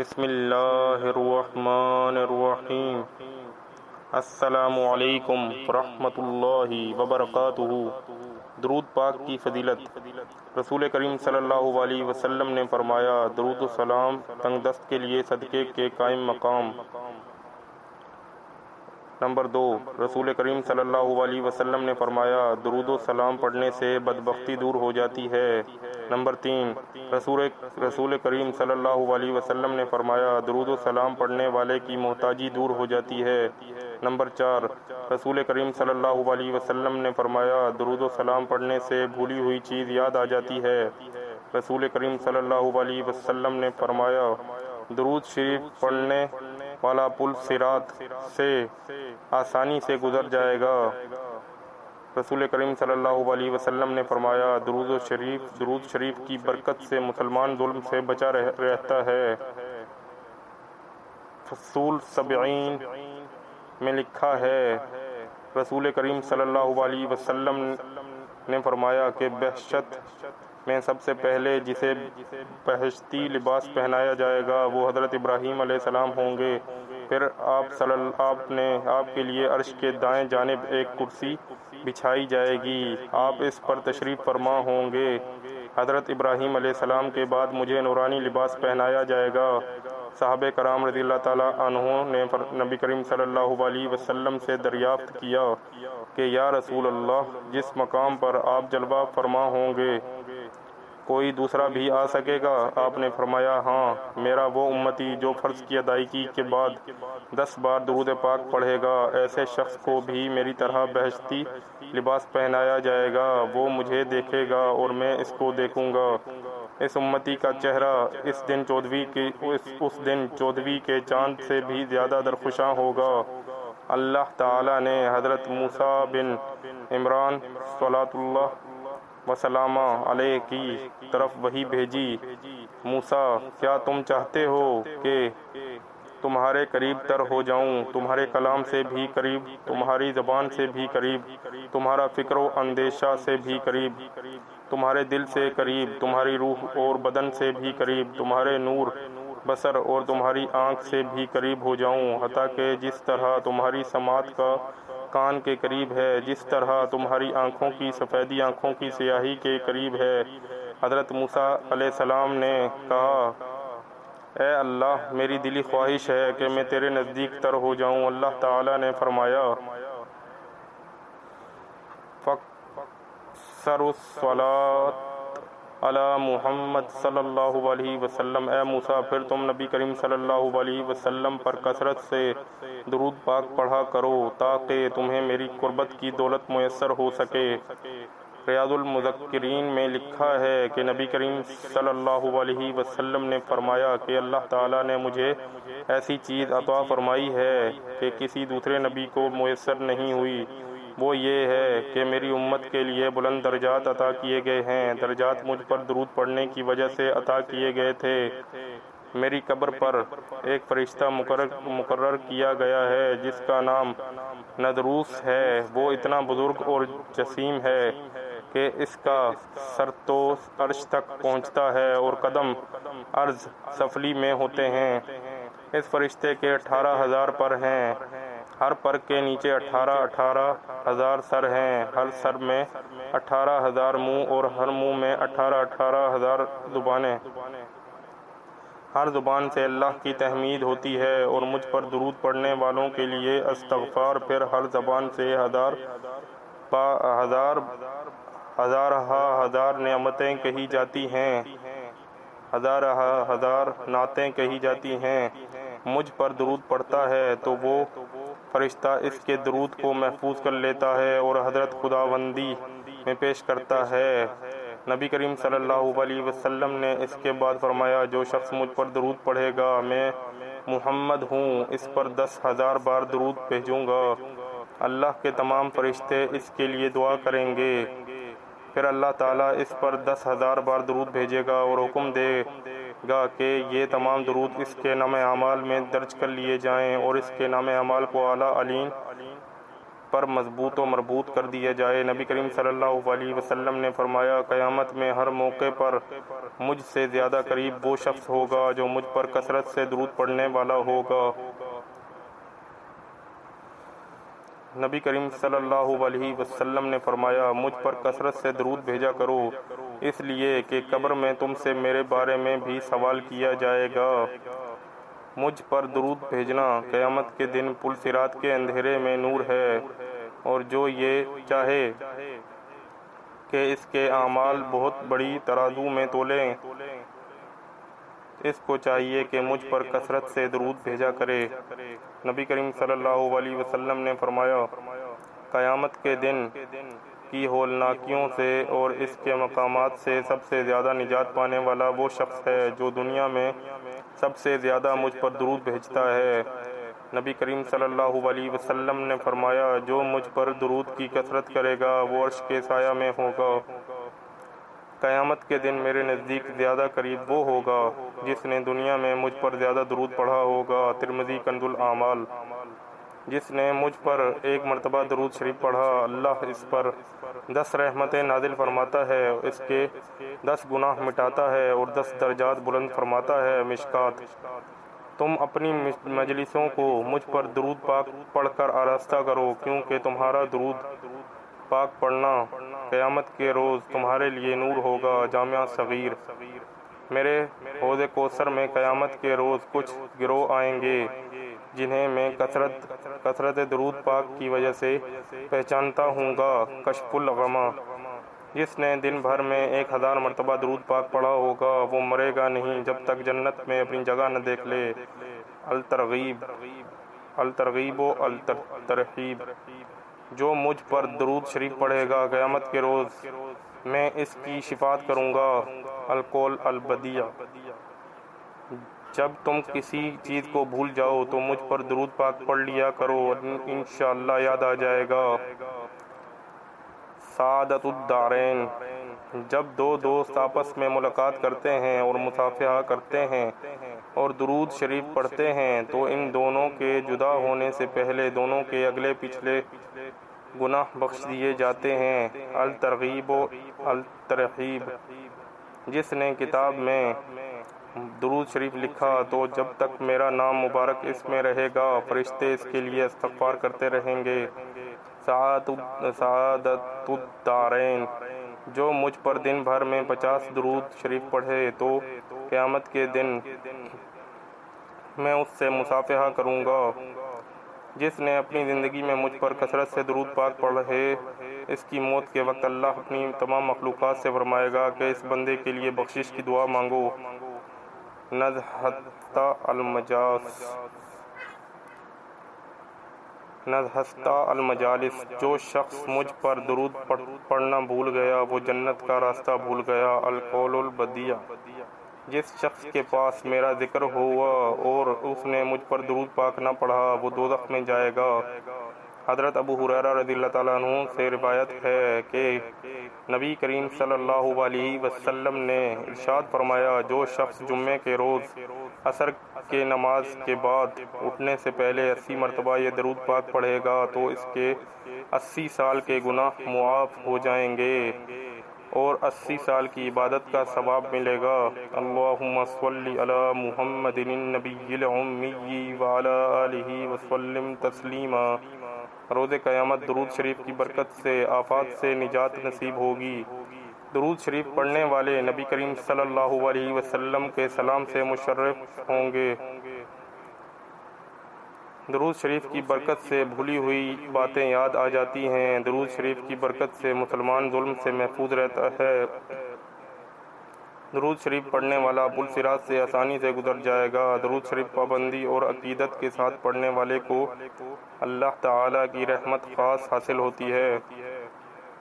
بسم اللہ الرحمن الرحیم۔ السلام علیکم ورحمۃ اللہ وبرکاتہ۔ درود پاک کی فضیلت۔ رسول کریم صلی اللہ علیہ وسلم نے فرمایا، درود و سلام تنگ دست کے لیے صدقے کے قائم مقام۔ نمبر 2، رسول کریم صلی اللہ علیہ وسلم نے فرمایا، درود و سلام پڑھنے سے بدبختی دور ہو جاتی ہے۔ نمبر 3، رسول کریم صلی اللہ علیہ وسلم نے فرمایا، درود و سلام پڑھنے والے کی محتاجی دور ہو جاتی ہے۔ نمبر 4، رسول کریم صلی اللہ علیہ وسلم نے فرمایا، درود و سلام پڑھنے سے بھولی ہوئی چیز یاد آ جاتی ہے۔ رسول کریم صلی اللہ علیہ وسلم نے فرمایا، درود شریف پڑھنے والا پل صراط سے آسانی سے گزر جائے گا۔ رسول کریم صلی اللہ علیہ وسلم نے فرمایا، درود شریف کی برکت سے مسلمان ظلم سے بچا رہتا ہے۔ فصول 70 میں لکھا ہے، رسول کریم صلی اللہ علیہ وسلم نے فرمایا کہ بہشت میں سب سے پہلے جسے بہشتی لباس پہنایا جائے گا وہ حضرت ابراہیم علیہ السلام ہوں گے۔ پھر آپ کے لیے عرش کے دائیں جانب ایک کرسی بچھائی جائے گی، آپ اس پر تشریف فرما ہوں گے۔ حضرت ابراہیم علیہ السلام کے بعد مجھے نورانی لباس پہنایا جائے گا۔ صحابہ کرام رضی اللہ تعالیٰ عنہ نے نبی کریم صلی اللہ علیہ وسلم سے دریافت کیا کہ یا رسول اللہ، جس مقام پر آپ جلوہ فرما ہوں گے کوئی دوسرا بھی آ سکے گا؟ آپ نے فرمایا، ہاں، میرا وہ امتی جو فرض کی ادائیگی کے بعد 10 بار درود پاک پڑھے گا، ایسے شخص کو بھی میری طرح بہشتی لباس پہنایا جائے گا، وہ مجھے دیکھے گا اور میں اس کو دیکھوں گا۔ اس امتی کا چہرہ اس دن چودھویں کے چاند سے بھی زیادہ درخشاں ہوگا۔ اللہ تعالیٰ نے حضرت موسیٰ بن عمران صلوات اللہ وسلامہ علیہ کی طرف وحی بھیجی، موسیٰ، کیا تم چاہتے ہو کہ تمہارے قریب تر ہو جاؤں، تمہارے کلام سے بھی قریب، تمہاری زبان سے بھی قریب، تمہارا فکر و اندیشہ سے بھی قریب، تمہارے دل سے قریب، تمہاری روح اور بدن سے بھی قریب، تمہارے نور بصر اور تمہاری آنکھ سے بھی قریب ہو جاؤں، حتیٰ کہ جس طرح تمہاری سماعت کا کان کے قریب ہے، جس طرح تمہاری آنکھوں کی سفیدی آنکھوں کی سیاہی کے قریب ہے۔ حضرت موسیٰ علیہ السلام نے کہا، اے اللہ، میری دلی خواہش ہے کہ میں تیرے نزدیک تر ہو جاؤں۔ اللہ تعالیٰ نے فرمایا، فَأَكْثِرُوا الصَّلَاةَ علی محمد صلی اللہ علیہ وسلم۔ اے موسیٰ، پھر تم نبی کریم صلی اللہ علیہ وسلم پر کثرت سے درود پاک پڑھا کرو تاکہ تمہیں میری قربت کی دولت میسر ہو سکے۔ ریاض المذکرین میں لکھا ہے کہ نبی کریم صلی اللہ علیہ وسلم نے فرمایا کہ اللہ تعالیٰ نے مجھے ایسی چیز عطا فرمائی ہے کہ کسی دوسرے نبی کو میسر نہیں ہوئی، وہ یہ ہے کہ میری امت کے لیے بلند درجات عطا کیے گئے ہیں۔ درجات مجھ پر درود پڑھنے کی وجہ سے عطا کیے گئے تھے۔ میری قبر پر ایک فرشتہ مقرر کیا گیا ہے جس کا نام ندروس ہے، وہ اتنا بزرگ اور جسیم ہے کہ اس کا سر تو عرش تک پہنچتا ہے اور قدم عرض سفلی میں ہوتے ہیں۔ اس فرشتے کے 18,000 پر ہیں، ہر پر کے نیچے 18,000 سر ہیں، ہر سر میں 18,000 منہ اور ہر منہ میں 18,000 زبانیں۔ ہر زبان سے اللہ کی تحمید ہوتی ہے اور مجھ پر درود پڑھنے والوں کے لیے استغفار، پھر ہر زبان سے ہزار نعمتیں کہی جاتی ہیں، ہزار نعتیں کہی جاتی ہیں۔ مجھ پر درود پڑھتا ہے تو وہ فرشتہ اس کے درود کو محفوظ کر لیتا ہے اور حضرت خداوندی میں پیش کرتا ہے۔ نبی کریم صلی اللہ علیہ وسلم نے اس کے بعد فرمایا، جو شخص مجھ پر درود پڑھے گا، میں محمد ہوں، اس پر 10,000 بار درود بھیجوں گا، اللہ کے تمام فرشتے اس کے لیے دعا کریں گے، پھر اللہ تعالیٰ اس پر 10,000 بار درود بھیجے گا اور حکم دے گا کہ یہ تمام درود اس کے نام اعمال میں درج کر لیے جائیں اور اس کے نام اعمال کو اعلیٰ علین پر مضبوط و مربوط کر دیا جائے۔ نبی کریم صلی اللہ علیہ وسلم نے فرمایا قیامت میں ہر موقع پر مجھ سے زیادہ قریب وہ شخص ہوگا جو مجھ پر کثرت سے درود پڑھنے والا ہوگا۔ نبی کریم صلی اللہ علیہ وسلم نے فرمایا مجھ پر کثرت سے درود بھیجا کرو، اس لیے کہ قبر میں تم سے میرے بارے میں بھی سوال کیا جائے گا۔ مجھ پر درود بھیجنا قیامت کے دن پل صراط کے اندھیرے میں نور ہے، اور جو یہ چاہے کہ اس کے اعمال بہت بڑی ترازو میں تولیں، اس کو چاہیے کہ مجھ پر کثرت سے درود بھیجا کرے۔ نبی کریم صلی اللہ علیہ وسلم نے فرمایا قیامت کے دن کی ہولناکیوں سے اور اس کے مقامات سے سب سے زیادہ نجات پانے والا وہ شخص ہے جو دنیا میں سب سے زیادہ مجھ پر درود بھیجتا ہے۔ نبی کریم صلی اللہ علیہ وسلم نے فرمایا جو مجھ پر درود کی کثرت کرے گا وہ عرش کے سایہ میں ہوگا۔ قیامت کے دن میرے نزدیک زیادہ قریب وہ ہوگا جس نے دنیا میں مجھ پر زیادہ درود پڑھا ہوگا۔ ترمذی کنز الاعمال۔ جس نے مجھ پر ایک مرتبہ درود شریف پڑھا اللہ اس پر 10 رحمتیں نازل فرماتا ہے، اس کے 10 گناہ مٹاتا ہے اور 10 درجات بلند فرماتا ہے۔ مشکات۔ تم اپنی مجلسوں کو مجھ پر درود پاک پڑھ کر آراستہ کرو، کیونکہ تمہارا درود پاک پڑھنا قیامت کے روز تمہارے لیے نور ہوگا۔ جامعہ صغیر۔ میرے حوض کوثر میں قیامت کے روز کچھ گروہ آئیں گے جنہیں میں کثرت درود پاک کی وجہ سے پہچانتا ہوں گا۔ کشف الغمہ۔ جس نے دن بھر میں 1000 مرتبہ درود پاک پڑھا ہوگا وہ مرے گا نہیں جب تک جنت میں اپنی جگہ نہ دیکھ لے۔ الترغیب و الترہیب۔ جو مجھ پر درود شریف پڑھے گا قیامت کے روز میں اس کی شفاعت کروں گا۔ القول البدیع۔ جب تم کسی چیز کو بھول جاؤ تو مجھ پر درود پاک پڑھ لیا کرو، انشاءاللہ یاد آ جائے گا۔ سعادت الدارین۔ جب دو دوست آپس میں ملاقات کرتے ہیں اور مصافحہ کرتے ہیں اور درود شریف پڑھتے ہیں تو ان دونوں کے جدا ہونے سے پہلے دونوں کے اگلے پچھلے گناہ بخش دیے جاتے ہیں۔ الترغیب و الترہیب۔ جس نے کتاب میں درود شریف لکھا تو جب تک میرا نام مبارک اس میں رہے گا فرشتے اس کے لیے استغفار کرتے رہیں گے۔ سعادت الدارین۔ جو مجھ پر دن بھر میں 50 درود شریف پڑھے تو قیامت کے دن میں اس سے مصافحہ کروں گا۔ جس نے اپنی زندگی میں مجھ پر کثرت سے درود پاک پڑھے اس کی موت کے وقت اللہ اپنی تمام مخلوقات سے فرمائے گا کہ اس بندے کے لیے بخشش کی دعا مانگو۔ نزہتہ المجالس۔ جو شخص مجھ پر درود پڑھنا بھول گیا وہ جنت کا راستہ بھول گیا۔ القول البدیع۔ جس شخص کے پاس میرا ذکر ہوا اور اس نے مجھ پر درود پاک نہ پڑھا وہ دوزخ میں جائے گا۔ حضرت ابو ہریرہ رضی اللہ تعالیٰ عنہ سے روایت ہے کہ نبی کریم صلی اللہ علیہ وسلم نے ارشاد فرمایا جو شخص جمعے کے روز عصر کے نماز کے بعد اٹھنے سے پہلے 80 مرتبہ یہ درود پاک پڑھے گا تو اس کے 80 سال کے گناہ معاف ہو جائیں گے اور 80 سال کی عبادت کا ثواب ملے گا۔ اللہم صلی علی محمد النبی الامی وعلی آلہ وسلم تسلیما۔ روز قیامت درود شریف کی برکت سے آفات سے نجات نصیب ہوگی۔ درود شریف پڑھنے والے نبی کریم صلی اللہ علیہ وسلم کے سلام سے مشرف ہوں گے۔ درود شریف کی برکت سے بھولی ہوئی باتیں یاد آ جاتی ہیں۔ درود شریف کی برکت سے مسلمان ظلم سے محفوظ رہتا ہے۔ درود شریف پڑھنے والا پل صراط سے آسانی سے گزر جائے گا۔ درود شریف پابندی اور عقیدت کے ساتھ پڑھنے والے کو اللہ تعالیٰ کی رحمت خاص حاصل ہوتی ہے۔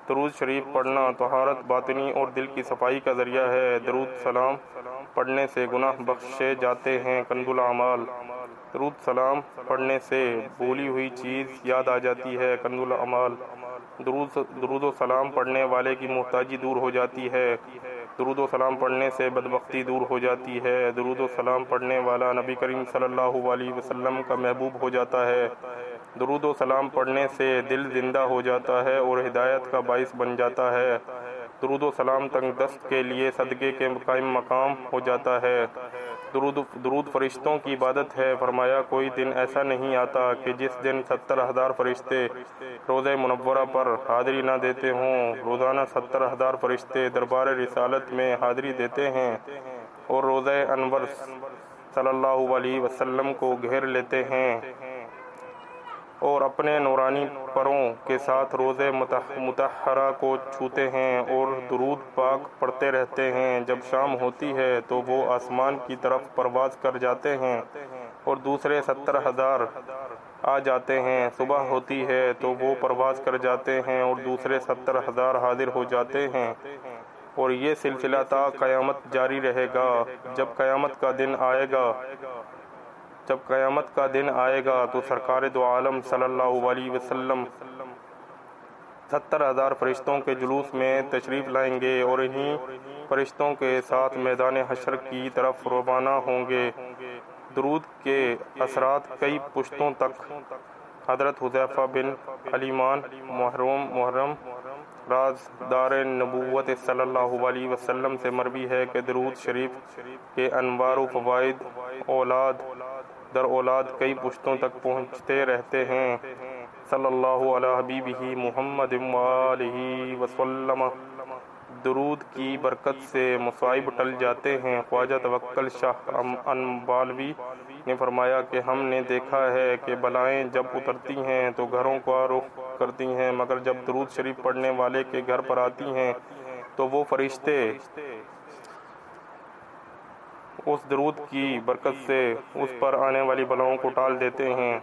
درود شریف پڑھنا طہارت باطنی اور دل کی صفائی کا ذریعہ ہے۔ درود سلام پڑھنے سے گناہ بخشے جاتے ہیں۔ کنز الاعمال۔ درود سلام پڑھنے سے بھولی ہوئی چیز یاد آ جاتی ہے۔ کنز الاعمال۔ درود و سلام پڑھنے والے کی محتاجی دور ہو جاتی ہے۔ درود و سلام پڑھنے سے بدبختی دور ہو جاتی ہے۔ درود و سلام پڑھنے والا نبی کریم صلی اللہ علیہ وسلم کا محبوب ہو جاتا ہے۔ درود و سلام پڑھنے سے دل زندہ ہو جاتا ہے اور ہدایت کا باعث بن جاتا ہے۔ درود و سلام تنگ دست کے لیے صدقے کے قائم مقام ہو جاتا ہے۔ درود فرشتوں کی عبادت ہے۔ فرمایا کوئی دن ایسا نہیں آتا کہ جس دن 70,000 فرشتے روضہ منورہ پر حاضری نہ دیتے ہوں۔ روزانہ 70,000 فرشتے دربار رسالت میں حاضری دیتے ہیں اور روضہ انور صلی اللہ علیہ وسلم کو گھیر لیتے ہیں اور اپنے نورانی پروں کے ساتھ روضہ مطہرہ کو چھوتے ہیں اور درود پاک پڑھتے رہتے ہیں۔ جب شام ہوتی ہے تو وہ آسمان کی طرف پرواز کر جاتے ہیں اور دوسرے 70,000 آ جاتے ہیں۔ صبح ہوتی ہے تو وہ پرواز کر جاتے ہیں اور دوسرے 70,000 حاضر ہو جاتے ہیں اور یہ سلسلہ تا قیامت جاری رہے گا۔ جب قیامت کا دن آئے گا تو سرکار دو عالم صلی اللہ علیہ وسلم 70,000 فرشتوں کے جلوس میں تشریف لائیں گے اور انہی فرشتوں کے ساتھ میدان حشر کی طرف روانہ ہوں گے۔ درود کے اثرات کئی پشتوں تک حضرت حذیفہ بن الیمان محرم رازدار نبوت صلی اللہ علیہ وسلم سے مروی ہے کہ درود شریف کے انوار و فوائد اولاد در اولاد کئی پشتوں تک پہنچتے رہتے ہیں۔ صلی اللہ علی حبیبہ محمد وآلہ وسلم۔ درود کی برکت سے مصائب ٹل جاتے ہیں۔ خواجہ توکل شاہ انبالوی نے فرمایا کہ ہم نے دیکھا ہے کہ بلائیں جب اترتی ہیں تو گھروں کا رخ کرتی ہیں، مگر جب درود شریف پڑھنے والے کے گھر پر آتی ہیں تو وہ فرشتے اس درود کی برکت سے اس پر آنے والی بلاؤں کو ٹال دیتے ہیں۔